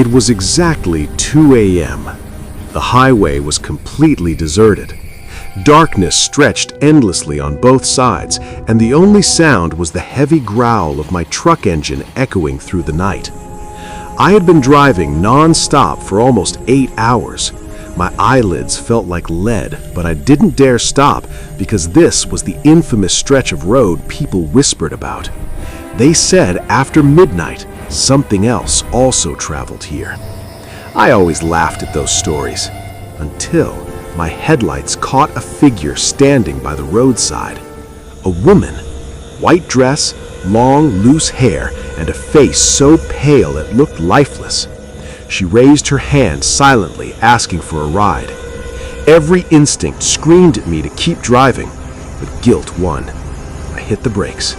It was exactly 2 a.m. The highway was completely deserted. Darkness stretched endlessly on both sides, and the only sound was the heavy growl of my truck engine echoing through the night. I had been driving non-stop for almost 8 hours. My eyelids felt like lead, but I didn't dare stop because this was the infamous stretch of road people whispered about. They said after midnight, something else also traveled here. I always laughed at those stories, until my headlights caught a figure standing by the roadside. A woman, white dress, long, loose hair, and a face so pale it looked lifeless. She raised her hand silently, asking for a ride. Every instinct screamed at me to keep driving, but guilt won. I hit the brakes.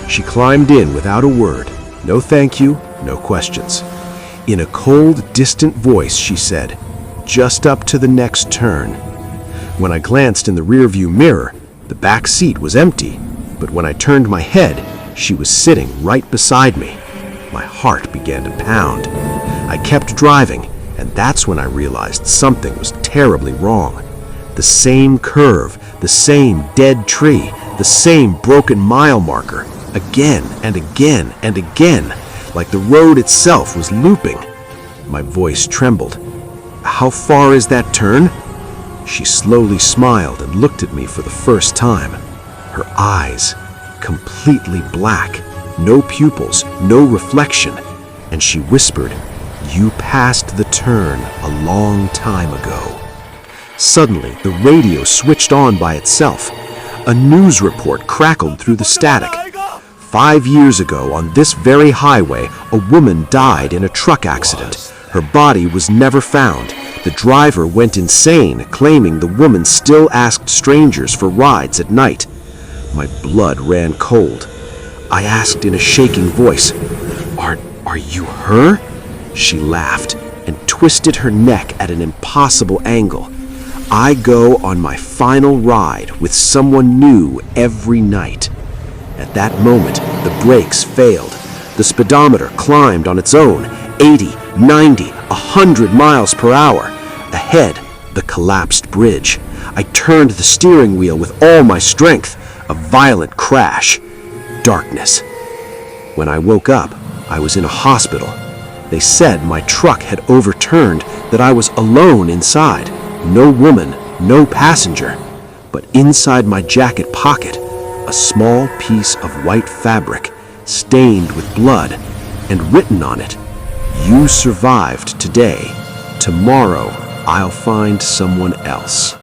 She climbed in without a word. No thank you, no questions. In a cold, distant voice, she said, "Just up to the next turn." When I glanced in the rearview mirror, the back seat was empty, but when I turned my head, she was sitting right beside me. My heart began to pound. I kept driving, and that's when I realized something was terribly wrong. The same curve, the same dead tree, the same broken mile marker, again and again and again, like the road itself was looping. My voice trembled. "How far is that turn?" She slowly smiled and looked at me for the first time. Her eyes, completely black, no pupils, no reflection, and she whispered, "You passed the turn a long time ago." Suddenly, the radio switched on by itself. A news report crackled through the static. 5 years ago, on this very highway, a woman died in a truck accident. Her body was never found. The driver went insane, claiming the woman still asked strangers for rides at night. My blood ran cold. I asked in a shaking voice, Are you her?" She laughed and twisted her neck at an impossible angle. "I go on my final ride with someone new every night." At that moment, the brakes failed. The speedometer climbed on its own, 80, 90, 100 miles per hour. Ahead, the collapsed bridge. I turned the steering wheel with all my strength. A violent crash. Darkness. When I woke up, I was in a hospital. They said my truck had overturned, that I was alone inside. No woman, no passenger. But inside my jacket pocket, a small piece of white fabric, stained with blood, and written on it, "You survived today. Tomorrow, I'll find someone else."